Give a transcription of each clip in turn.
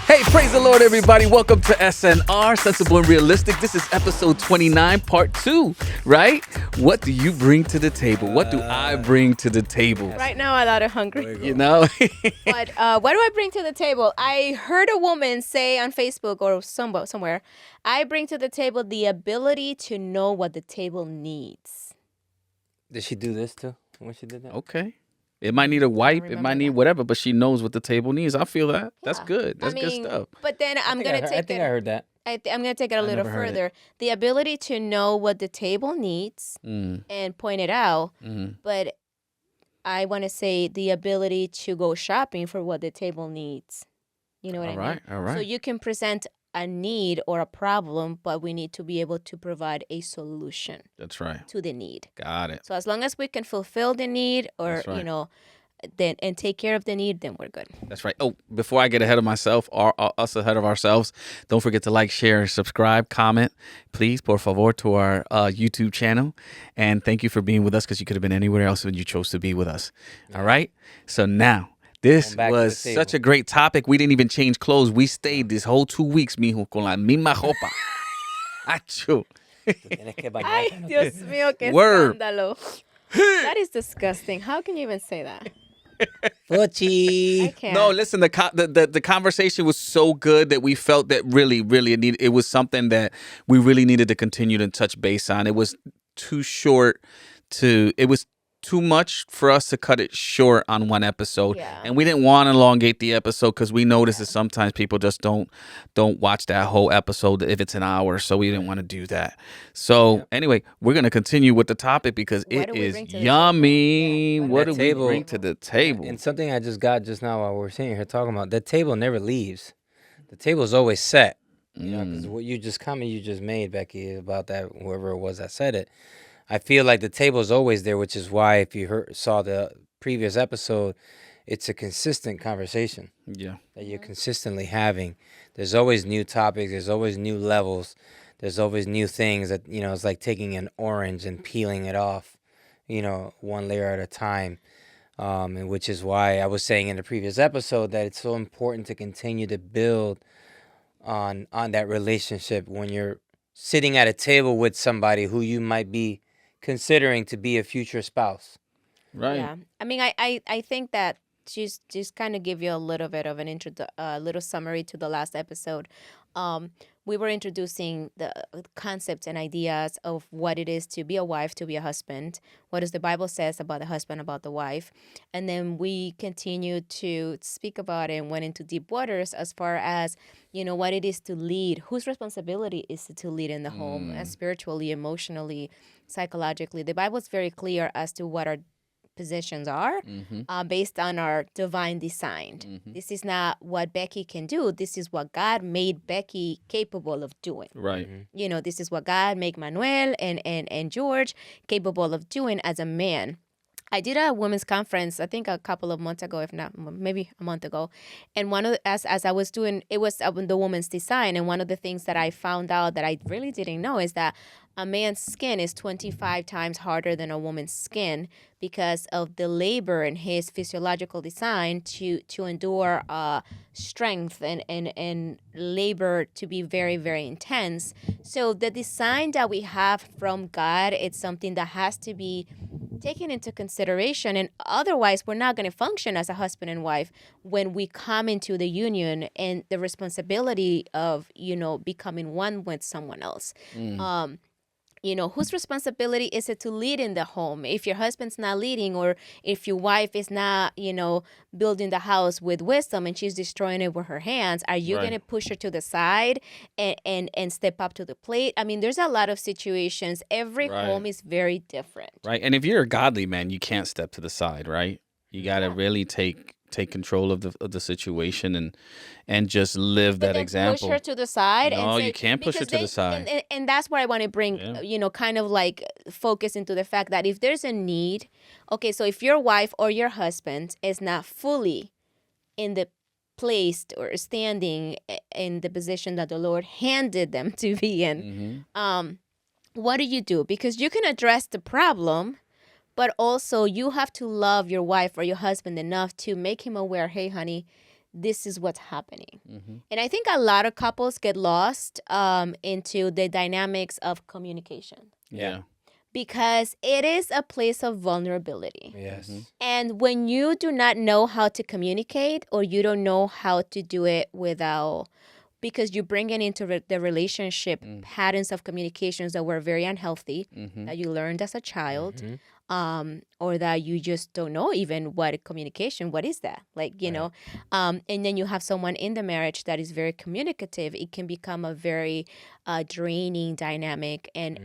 Hey, praise the Lord, everybody. Welcome to SNR, Sensible and Realistic. This is episode 29, part 2, right? What do you bring to the table? What do I bring to the table? Right now, I'm a lot hungry. You know? But what do I bring to the table? I heard a woman say on Facebook or somewhere, I bring to the table the ability to know what the table needs. Did she do this too when she did that? Okay. It might need a wipe. It might need whatever, but she knows what the table needs. I feel that. That's Yeah. good. That's good stuff. But then I'm going to take I think I heard that. I'm going to take it a little never heard further. The ability to know what the table needs and point it out. But I want to say the ability to go shopping for what the table needs. You know what I mean? All right. So you can present a need or a problem, but we need to be able to provide a solution That's right. to the need. Got it. So as long as we can fulfill the need or, That's right. then and take care of the need, then we're good. That's right. Oh, before I get ahead of myself or us ahead of ourselves, don't forget to like, share, subscribe, comment, please, por favor, to our YouTube channel. And thank you for being with us because you could have been anywhere else when you chose to be with us. All right. So now, this was such a great topic. We didn't even change clothes. We stayed this whole 2 weeks, mijo, con la misma ropa. Achoo. Ay, Dios mío, qué Word. escándalo. That is disgusting. How can you even say that? I Fuchi. can't. No, listen, the conversation was so good that we felt that really it was something that we really needed to continue to touch base on. It was too short it was too much for us to cut it short on one episode. Yeah. And we didn't want to elongate the episode because we noticed that sometimes people just don't watch that whole episode if it's an hour. So we didn't want to do that. So anyway, we're going to continue with the topic because What it do we is bring to the yummy. table? What do That we table- bring to the table? And something I just got just now while we're sitting here talking about, that table never leaves. The table is always set. You know, because what you just made, Becky, about that, whoever it was that said it, I feel like the table is always there, which is why if you saw the previous episode, it's a consistent conversation Yeah. that you're consistently having. There's always new topics. There's always new levels. There's always new things that, it's like taking an orange and peeling it off, one layer at a time. And which is why I was saying in the previous episode that it's so important to continue to build on that relationship when you're sitting at a table with somebody who you might be considering to be a future spouse. Right. Yeah. I mean, I think that just kind of give you a little bit of an little summary to the last episode. We were introducing the concepts and ideas of what it is to be a wife, to be a husband, what does the Bible says about the husband, about the wife. And then we continued to speak about it and went into deep waters as far as, what it is to lead, whose responsibility is it to lead in the home, spiritually, emotionally, psychologically. The Bible is very clear as to what our positions are based on our divine design. This is not what Becky can do. This is what God made Becky capable of doing. Right. This is what God made Manuel and George capable of doing as a man. I did a women's conference, I think a couple of months ago, if not, maybe a month ago. And one of as I was doing, it was the woman's design. And one of the things that I found out that I really didn't know is that a man's skin is 25 times harder than a woman's skin because of the labor in his physiological design to endure strength and labor to be very, very intense. So the design that we have from God, it's something that has to be taken into consideration, and otherwise we're not going to function as a husband and wife when we come into the union and the responsibility of becoming one with someone else. Whose responsibility is it to lead in the home? If your husband's not leading, or if your wife is not, building the house with wisdom and she's destroying it with her hands, are you going to push her to the side and step up to the plate? I mean, there's a lot of situations. Every home is very different. Right. And if you're a godly man, you can't step to the side, right? You got to really take control of the situation and just live that example. Push her to the side. No, and say, you can't push her to the side. And that's where I want to bring, kind of like focus into the fact that if there's a need, okay, so if your wife or your husband is not fully in the placed or standing in the position that the Lord handed them to be in, what do you do? Because you can address the problem, but also you have to love your wife or your husband enough to make him aware, hey, honey, this is what's happening. Mm-hmm. And I think a lot of couples get lost into the dynamics of communication Yeah. because it is a place of vulnerability. Yes. Mm-hmm. And when you do not know how to communicate, or you don't know how to do it without, because you bring it into the relationship patterns of communications that were very unhealthy, Mm-hmm. that you learned as a child, Mhm. or that you just don't know even what communication, what is that? Like, you know, and then you have someone in the marriage that is very communicative. It can become a very draining dynamic, and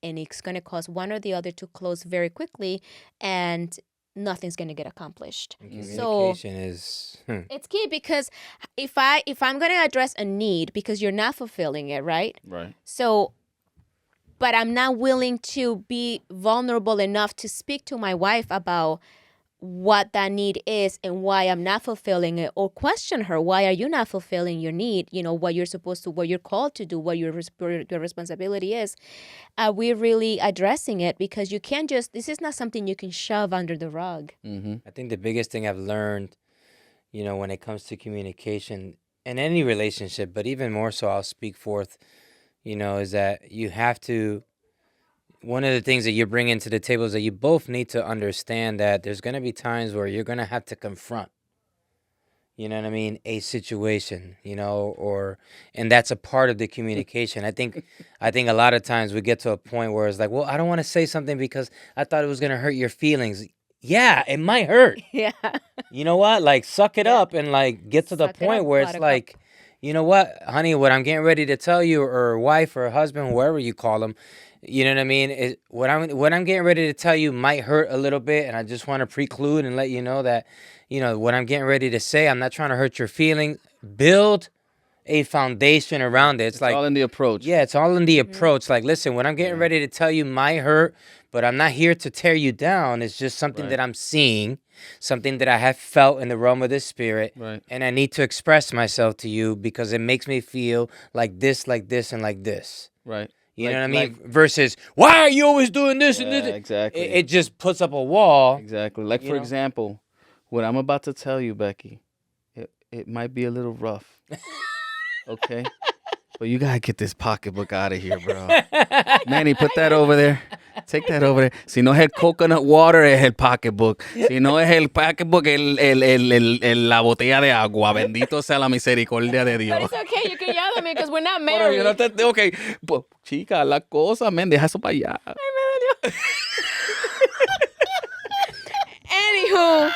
it's going to cause one or the other to close very quickly, and nothing's going to get accomplished. And So communication is it's key, because if I'm going to address a need because you're not fulfilling it, right? Right. So, but I'm not willing to be vulnerable enough to speak to my wife about what that need is and why I'm not fulfilling it, or question her, why are you not fulfilling your need? You know, what you're supposed to, what you're called to do, what your responsibility is. Are we really addressing it? Because you can't just, this is not something you can shove under the rug. Mm-hmm. I think the biggest thing I've learned, when it comes to communication in any relationship, but even more so, I'll speak forth, is that you have to, one of the things that you're bringing to the table is that you both need to understand that there's going to be times where you're going to have to confront, a situation, and that's a part of the communication. I think a lot of times we get to a point where it's like, well, I don't want to say something because I thought it was going to hurt your feelings. Yeah, it might hurt. Yeah. You know what? Like, suck it up and like get to the Suck it point up, where it's buttercup. like, you know what, honey, what I'm getting ready to tell you, or wife or husband, whoever you call them, you know what I mean? What I'm getting ready to tell you might hurt a little bit, and I just want to preclude and let you know that, what I'm getting ready to say, I'm not trying to hurt your feelings. Build a foundation around it. It's like, all in the approach. yeah, it's all in the approach. Like, listen, what I'm getting ready to tell you might hurt, but I'm not here to tear you down. It's just something Right. that I'm seeing, something that I have felt in the realm of the spirit, Right. and I need to express myself to you because it makes me feel like this, and like this. Right. You Like- know what I mean? like- Versus, why are you always doing this and Yeah, this? exactly. It just puts up a wall. Exactly. Like, You for know? example, what I'm about to tell you, Becky, it might be a little rough. Okay? But you gotta get this pocketbook out of here, bro. Manny, put that over there. Take that over there. Si no es el coconut water, es el pocketbook. Si no es el pocketbook, la botella de agua. Bendito sea la misericordia de But Dios. it's okay. You can yell at me because we're not Pero yo no married. ok, pues, chica, la cosa, men, deja eso para allá. Anywho,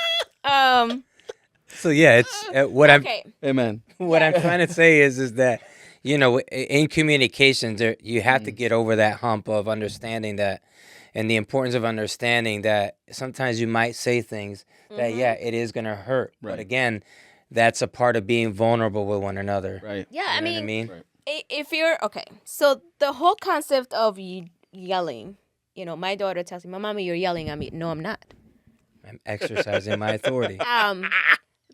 So yeah, it's what okay. Amen. what I'm trying to say is that, in communication, you have to get over that hump of understanding that, and the importance of understanding that sometimes you might say things that, it is going to hurt. Right. But again, that's a part of being vulnerable with one another. Right. Yeah, You know I what mean, Right. if you're okay, so the whole concept of yelling, my daughter tells me, "Mama, you're yelling at me." No, I'm not. I'm exercising my authority.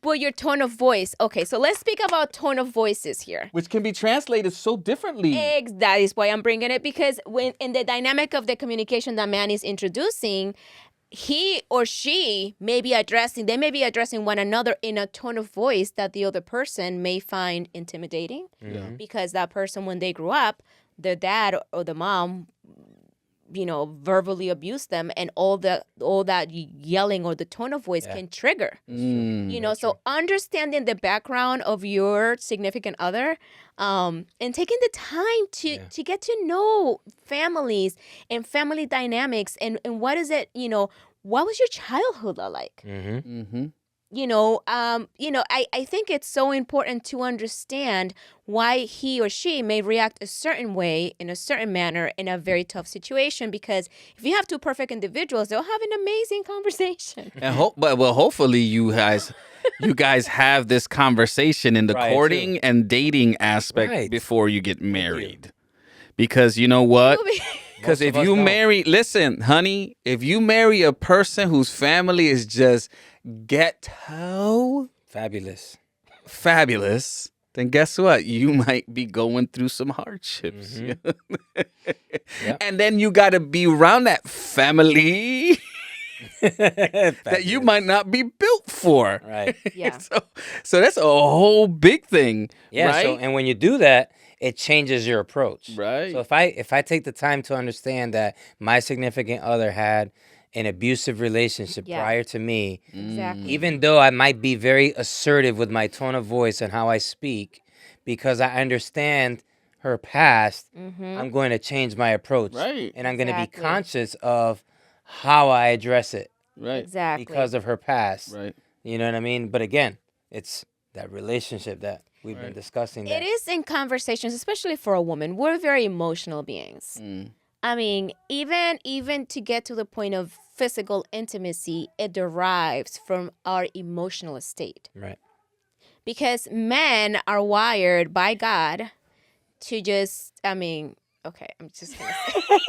Well, your tone of voice. Okay, so let's speak about tone of voices here. Which can be translated so differently. That is why I'm bringing it, because when in the dynamic of the communication that man is introducing, he or she may be addressing one another in a tone of voice that the other person may find intimidating, because that person, when they grew up, the dad or the mom, verbally abused them, and all that yelling or the tone of voice can trigger. So understanding the background of your significant other, and taking the time to get to know families and family dynamics, and what is it, what was your childhood like? Mm-hmm. Mm-hmm. I think it's so important to understand why he or she may react a certain way in a certain manner in a very tough situation, because if you have two perfect individuals, they'll have an amazing conversation. And hopefully you guys have this conversation in the Prior to. courting and dating aspect Right. before you get married. Because you know what? Because Most if of us you don't. marry, listen, honey, if you marry a person whose family is just ghetto Fabulous. fabulous, then guess what? You might be going through some hardships. Yep. And then you got to be around that family that you might not be built for. Right. Yeah. So that's a whole big thing, Yeah. right? So, and when you do that, it changes your approach. Right. So if I take the time to understand that my significant other had an abusive relationship Yeah. prior to me, Exactly. even though I might be very assertive with my tone of voice and how I speak, because I understand her past, I'm going to change my approach. Right. And I'm going to be Exactly. conscious of how I address it Right. Exactly. because of her past. Right. You know what I mean? But again, it's that relationship that we've been discussing. It is in conversations, especially for a woman. We're very emotional beings. I mean, even to get to the point of physical intimacy, it derives from our emotional state. Right. Because men are wired by God to just, I mean, okay, I'm just going to say.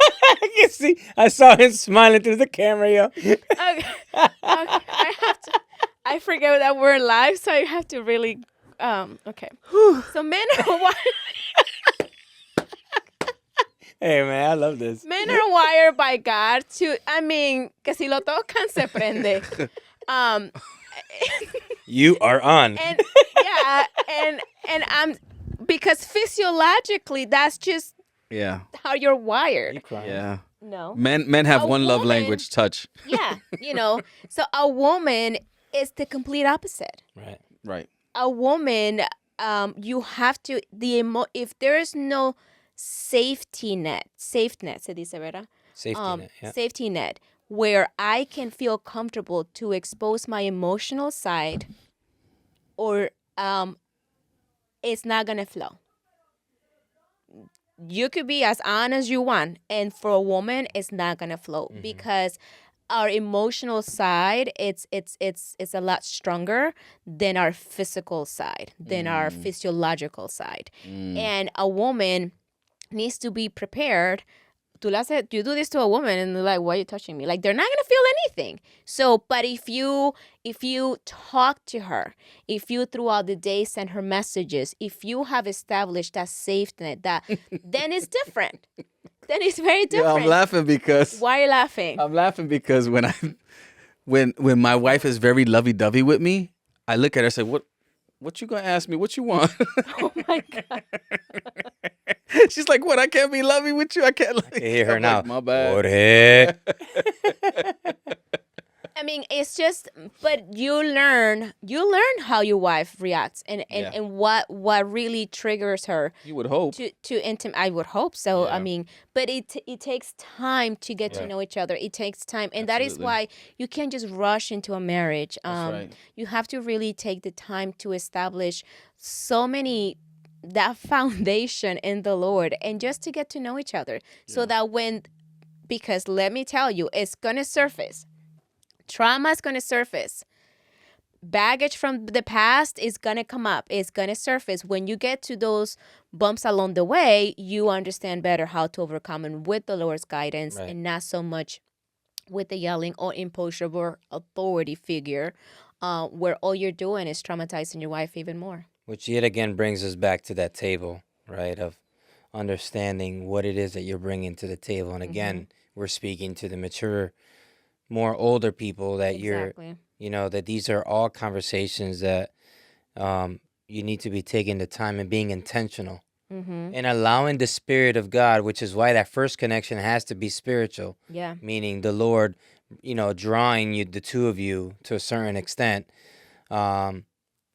I can see. I saw him smiling through the camera, yo. Okay, I have to, I forget that we're live, so I have to really, okay. So men are wired. Hey, man, I love this. Men are wired by God to, I mean, que si lo tocan se prende. You are on. And yeah, and I'm because physiologically that's just Yeah. how you're wired. You crying? Yeah. No. Men have A one love woman- language, touch. Yeah, So a woman is the complete opposite. Right. Right. A woman, you have to if there is no safety net, se dice, ¿verdad? Safety net. Yeah. Safety net where I can feel comfortable to expose my emotional side, or it's not gonna flow. You could be as on as you want, and for a woman, it's not gonna flow because our emotional side it's a lot stronger than our physical side, than our physiological side, and a woman needs to be prepared. You do this to a woman and they're like, why are you touching me? Like, they're not going to feel anything. So, but if you talk to her, if you throughout the day send her messages, if you have established that safety net, then it's different. Then it's very Yeah, different. I'm laughing because Why are you laughing? I'm laughing because when my wife is very lovey-dovey with me, I look at her and say, What you gonna ask me? What you want? Oh my God. She's like, what? I can't be lovey with you. I can't. I hear her I'm now. like, my bad. Jorge. I mean, it's just, but you learn how your wife reacts and Yeah. what really triggers her You would hope. to intimate. I would hope so. Yeah. I mean, but it takes time to get to Right. know each other. It takes time, and that is Absolutely. why you can't just rush into a marriage. That's right. You have to really take the time to establish that foundation in the Lord, and just to get to know each other, so that because let me tell you, it's gonna surface. Trauma is going to surface. Baggage from the past is going to come up. It's going to surface. When you get to those bumps along the way, you understand better how to overcome and with the Lord's guidance, Right. and not so much with the yelling or imposture or authority figure, where all you're doing is traumatizing your wife even more. Which yet again brings us back to that table, right? Of understanding what it is that you're bringing to the table. And again, we're speaking to the mature, more older people that Exactly. that these are all conversations that you need to be taking the time and being intentional and allowing the Spirit of God, which is why that first connection has to be spiritual, Yeah. meaning the Lord, drawing the two of you to a certain extent,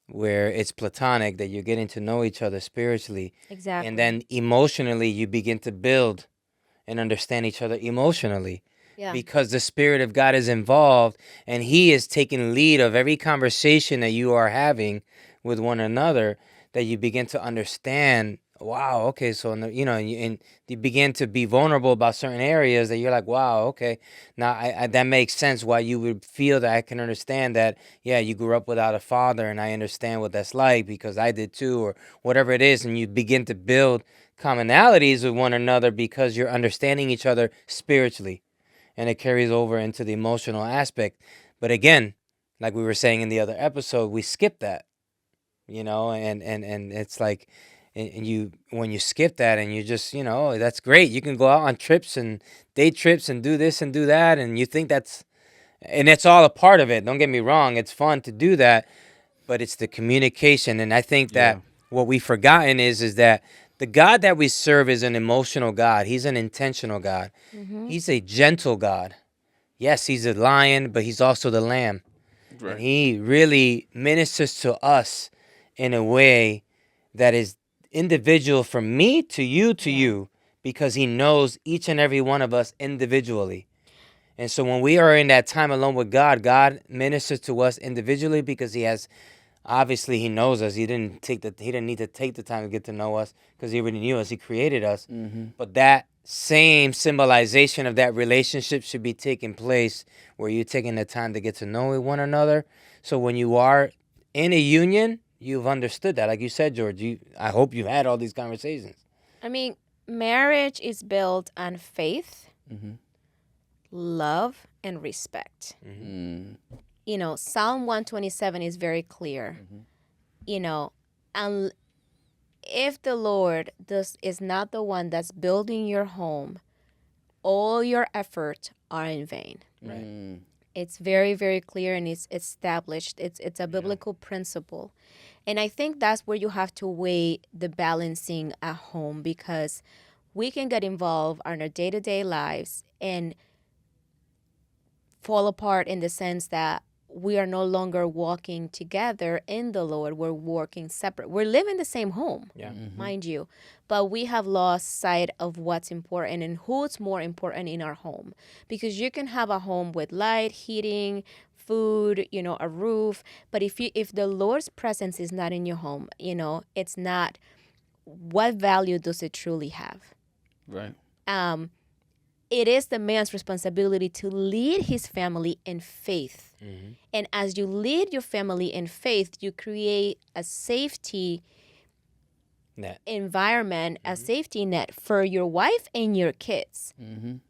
where it's platonic, that you're getting to know each other spiritually. Exactly. And then emotionally, you begin to build and understand each other emotionally. Yeah. Because the Spirit of God is involved, and He is taking lead of every conversation that you are having with one another, that you begin to understand, wow, okay, so, and you begin to be vulnerable about certain areas that you're like, wow, okay, now I that makes sense why you would feel that. I can understand that, yeah, you grew up without a father, and I understand what that's like because I did too, or whatever it is, and you begin to build commonalities with one another because you're understanding each other spiritually. And it carries over into the emotional aspect. But again, like we were saying in the other episode, we skip that, and it's like, and you, when you skip that and you just, oh, that's great. You can go out on trips and day trips and do this and do that. And you think And it's all a part of it. Don't get me wrong. It's fun to do that, but it's the communication. And I think that what we've forgotten is that the God that we serve is an emotional God. He's an intentional God. He's a gentle God. Yes, he's a lion, but he's also the lamb. Right. And he really ministers to us in a way that is individual from me to you, because he knows each and every one of us individually. And so when we are in that time alone with God, God ministers to us individually because he has, obviously he knows us. He didn't need to take the time to get to know us because he already knew us. He created us. But that same symbolization of that relationship should be taking place where you're taking the time to get to know one another. So when you are in a union, you've understood that. Like you said, George, I hope you had all these conversations. I mean, marriage is built on faith, love, and respect. You know, Psalm 127 is very clear. You know, and if the Lord is not the one that's building your home, all your efforts are in vain. Right. It's very, very clear and it's established. It's a biblical principle. And I think that's where you have to weigh the balancing at home, because we can get involved in our day-to-day lives and fall apart in the sense that we are no longer walking together in the Lord. We're working separate. We're living the same home, mind you, but we have lost sight of what's important and who's more important in our home. Because you can have a home with light, heating, food, you know, a roof, but if the Lord's presence is not in your home, you know, it's not. What value does it truly have? Right. It is the man's responsibility to lead his family in faith. And as you lead your family in faith, you create a safety environment, a safety net for your wife and your kids.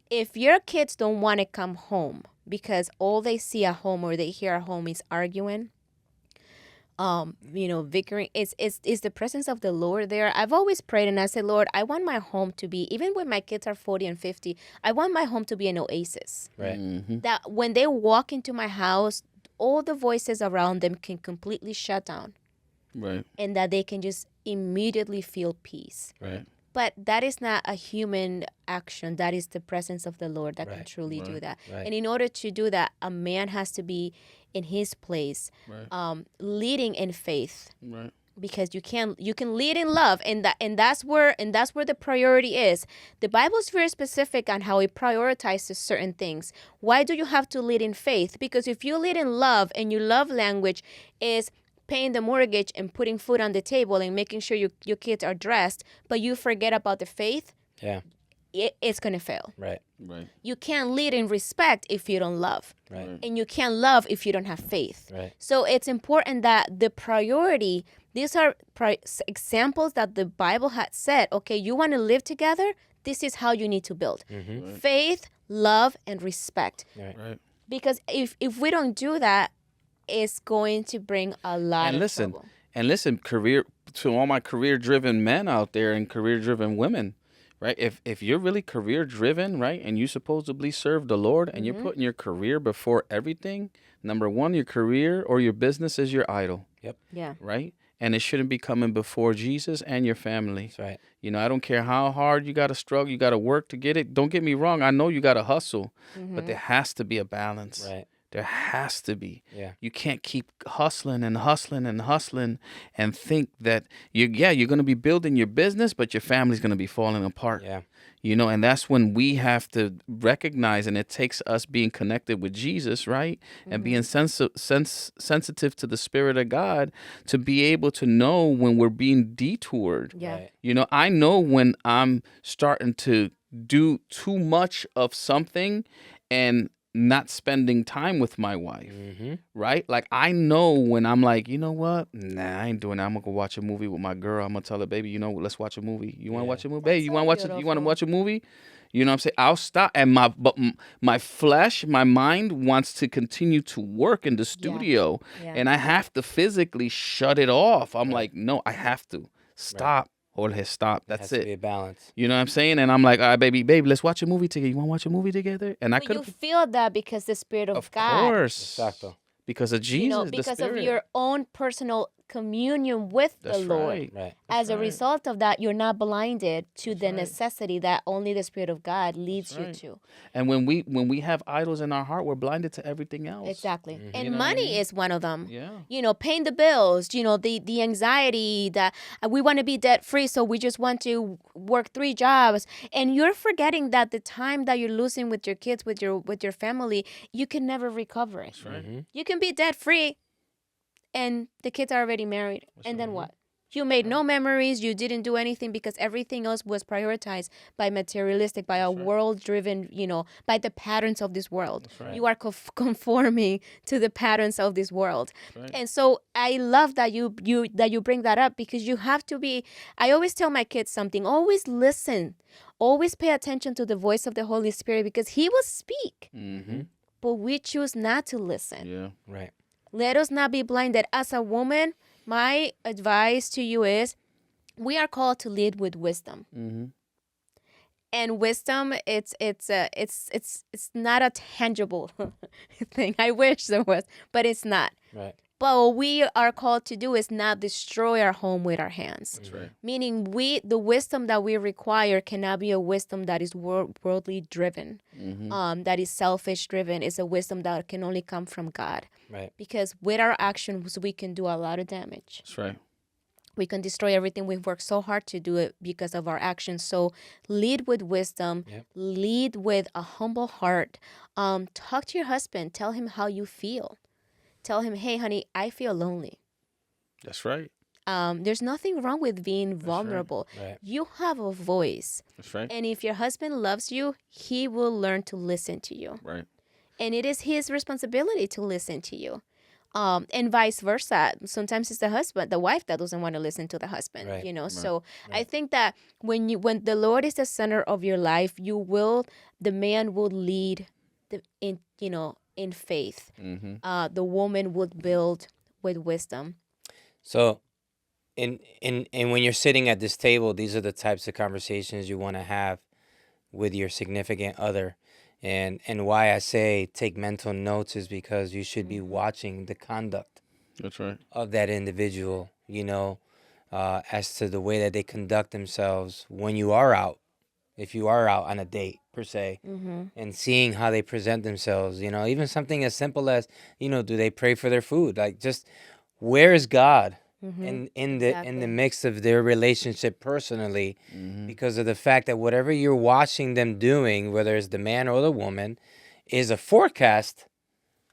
If your kids don't want to come home because all they see at home or they hear at home is arguing, you know, bickering, is the presence of the Lord there. I've always prayed and I said, Lord, I want my home to be, even when my kids are 40 and 50, I want my home to be an oasis. Right. That when they walk into my house, all the voices around them can completely shut down. Right. And that they can just immediately feel peace. Right. But that is not a human action. That is the presence of the Lord that can truly do that. Right. And in order to do that, a man has to be in his place, leading in faith. Right. Because you can lead in love, and that's where the priority is. The Bible is very specific on how it prioritizes certain things. Why do you have to lead in faith? Because if you lead in love and your love language is paying the mortgage and putting food on the table and making sure your kids are dressed, but you forget about the faith, it's going to fail. Right. Right. You can't lead in respect if you don't love. Right. And you can't love if you don't have faith. Right. So it's important that the priority, these are examples that the Bible had said, okay, you want to live together, this is how you need to build. Faith, love, and respect. Right. Because if we don't do that, it's going to bring a lot of trouble. And listen, to all my career-driven men out there and career-driven women, right? If you're really career-driven, right, and you supposedly serve the Lord and you're putting your career before everything, number one, your career or your business is your idol. Yep. Yeah. Right? And it shouldn't be coming before Jesus and your family. That's right. You know, I don't care how hard you got to struggle, you got to work to get it. Don't get me wrong. I know you got to hustle, but there has to be a balance. Right. There has to be. Yeah. You can't keep hustling and hustling and hustling and think that you're going to be building your business, but your family's going to be falling apart. Yeah. You know, and that's when we have to recognize, and it takes us being connected with Jesus, right? And being sensitive to the Spirit of God to be able to know when we're being detoured. Yeah. Right. You know, I know when I'm starting to do too much of something and not spending time with my wife, right? Like, I know when I'm like, you know what? Nah, I ain't doing that. I'm gonna go watch a movie with my girl. I'm gonna tell her, baby, you know what? Let's watch a movie. You want to watch a movie? Baby, you want to watch it? You want to watch a movie? You know what I'm saying? I'll stop, and my flesh, my mind wants to continue to work in the studio, Yeah. and I have to physically shut it off. I'm like, no, I have to stop. Jorge, stop. It That's has to be it. a balance. You know what I'm saying? And I'm like, all right, babe, let's watch a movie together. You want to watch a movie together? And I But could you have, feel that because the Spirit of of God, course, Exacto. because of you know, Jesus, the because of Spirit. your own personal communion with the That's Lord. right. Right. As a right. result of that, you're not blinded to That's the right. necessity that only the Spirit of God leads That's you right. to. And when we have idols in our heart, we're blinded to everything else. Exactly. And You know what I money mean? is one of them. Yeah. You know, paying the bills, you know, the anxiety that we want to be debt free, so we just want to work 3 jobs. And you're forgetting that the time that you're losing with your kids, with your family, you can never recover it. That's right. Mm-hmm. You can be debt free and the kids are already married. And then what? You made no memories. You didn't do anything because everything else was prioritized by materialistic, by a world-driven, you know, by the patterns of this world. right. You are conforming to the patterns of this world. right. And so I love that you bring that up, because you have to be. I always tell my kids something. Always listen. Always pay attention to the voice of the Holy Spirit, because He will speak, Mm-hmm. but we choose not to listen. Yeah. Right. Let us not be blinded. As a woman, my advice to you is, we are called to lead with wisdom. Mm-hmm. And wisdom, it's not a tangible thing. I wish there was, but it's not. Right. But what we are called to do is not destroy our home with our hands. That's right. Meaning, the wisdom that we require cannot be a wisdom that is worldly driven, Mm-hmm. that is selfish driven. It's a wisdom that can only come from God. Right. Because with our actions, we can do a lot of damage. That's right. We can destroy everything we've worked so hard to do it because of our actions. So lead with wisdom. Yep. Lead with a humble heart. Talk to your husband. Tell him how you feel. Tell him, hey, honey, I feel lonely. That's right. There's nothing wrong with being vulnerable. Right. You have a voice. That's right. And if your husband loves you, he will learn to listen to you. Right. And it is his responsibility to listen to you. And vice versa. Sometimes it's the wife that doesn't want to listen to the husband, Right. you know? So I think that when the Lord is the center of your life, the man will lead in faith. Mm-hmm. The woman would build with wisdom. So, and when you're sitting at this table, these are the types of conversations you want to have with your significant other. And why I say take mental notes is because you should be watching the conduct That's right. of that individual, as to the way that they conduct themselves when you are out, if you are out on a date per se, and seeing how they present themselves, even something as simple as, do they pray for their food? Like, just where is God in the Exactly. mix of their relationship personally, Mm-hmm. because of the fact that whatever you're watching them doing, whether it's the man or the woman, is a forecast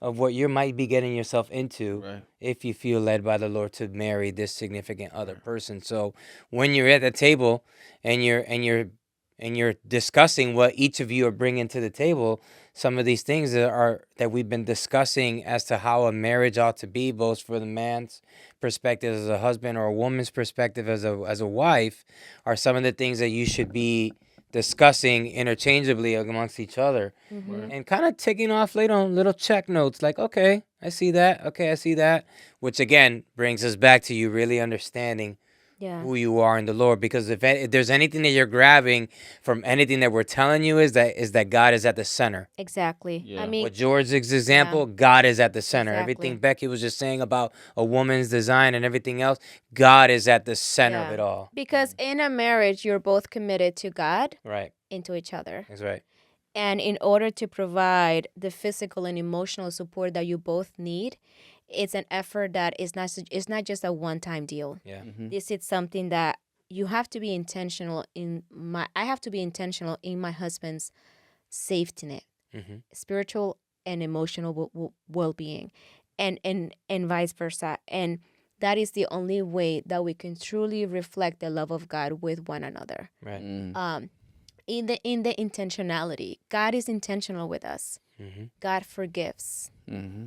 of what you might be getting yourself into Right. if you feel led by the Lord to marry this significant other person. So when you're at the table and you're discussing what each of you are bringing to the table, some of these things that we've been discussing as to how a marriage ought to be, both for the man's perspective as a husband or a woman's perspective as a wife, are some of the things that you should be discussing interchangeably amongst each other, and kind of ticking off later on little check notes like, okay, I see that. Okay, I see that. Which again brings us back to you really understanding Yeah. who you are in the Lord. Because if there's anything that you're grabbing from anything that we're telling you is that God is at the center. Exactly. Yeah. I mean, With George's example, God is at the center. Exactly. Everything Becky was just saying about a woman's design and everything else, God is at the center of yeah. it all. Because in a marriage, you're both committed to God Right. and to each other. That's right. And in order to provide the physical and emotional support that you both need, it's an effort that is not just a one-time deal. Yeah. This is something that you have to be intentional I have to be intentional in my husband's safety net, spiritual and emotional well-being, and vice versa. And that is the only way that we can truly reflect the love of God with one another. Right. In the intentionality, God is intentional with us. God forgives. Mm-hmm.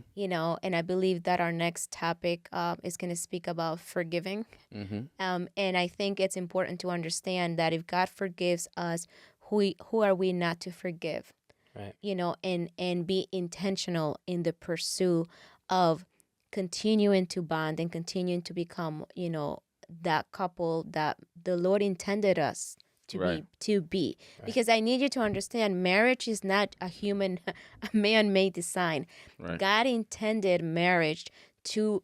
And I believe that our next topic is going to speak about forgiving. Mm-hmm. And I think it's important to understand that if God forgives us, who are we not to forgive? Right. And be intentional in the pursuit of continuing to bond and continuing to become, that couple that the Lord intended us to Right. be. Because I need you to understand, marriage is not a man-made design. Right. God intended marriage to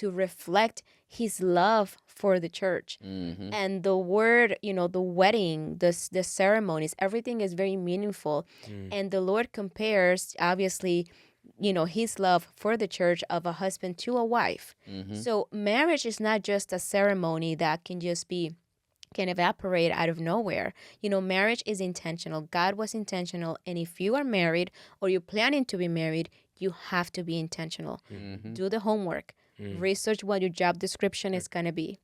reflect His love for the church. Mm-hmm. And the word, the wedding, the ceremonies, everything is very meaningful. And the Lord compares, obviously, His love for the church of a husband to a wife. Mm-hmm. So marriage is not just a ceremony that can evaporate out of nowhere. Marriage is intentional. God was intentional. And if you are married or you're planning to be married, you have to be intentional. Mm-hmm. Do the homework. Research what your job description is going to be.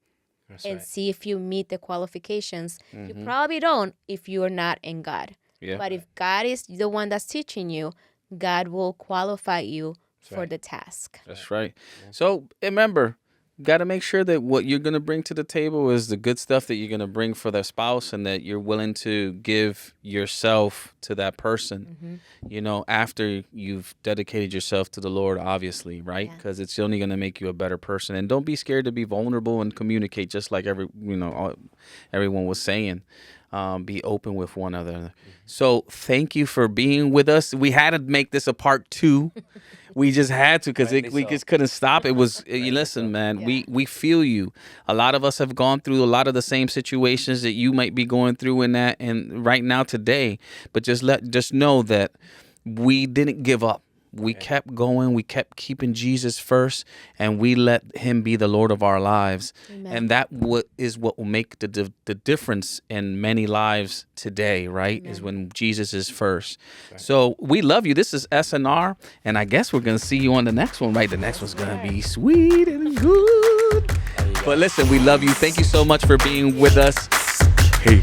That's And right. see if you meet the qualifications. You probably don't if you are not in God. Yeah. But if God is the one that's teaching you, God will qualify you for right. the task. That's right. So remember, got to make sure that what you're going to bring to the table is the good stuff that you're going to bring for the spouse, and that you're willing to give yourself to that person, after you've dedicated yourself to the Lord, obviously, right? Yeah. Because it's only going to make you a better person. And don't be scared to be vulnerable and communicate, just like everyone was saying. Be open with one another. So thank you for being with us. We had to make this a part 2. We just had to, because Rightly we so. just couldn't stop. It was you listen, man. Yeah. We feel you. A lot of us have gone through a lot of the same situations that you might be going through in that and right now today. But just know that we didn't give up. We kept going. We kept keeping Jesus first, and we let Him be the Lord of our lives. Amen. And that is what will make the difference in many lives today, right? Is when Jesus is first. So we love you. This is SNR, and I guess we're going to see you on the next one, right? The next one's going to be sweet and good. But listen, we love you. Thank you so much for being with us. Peace.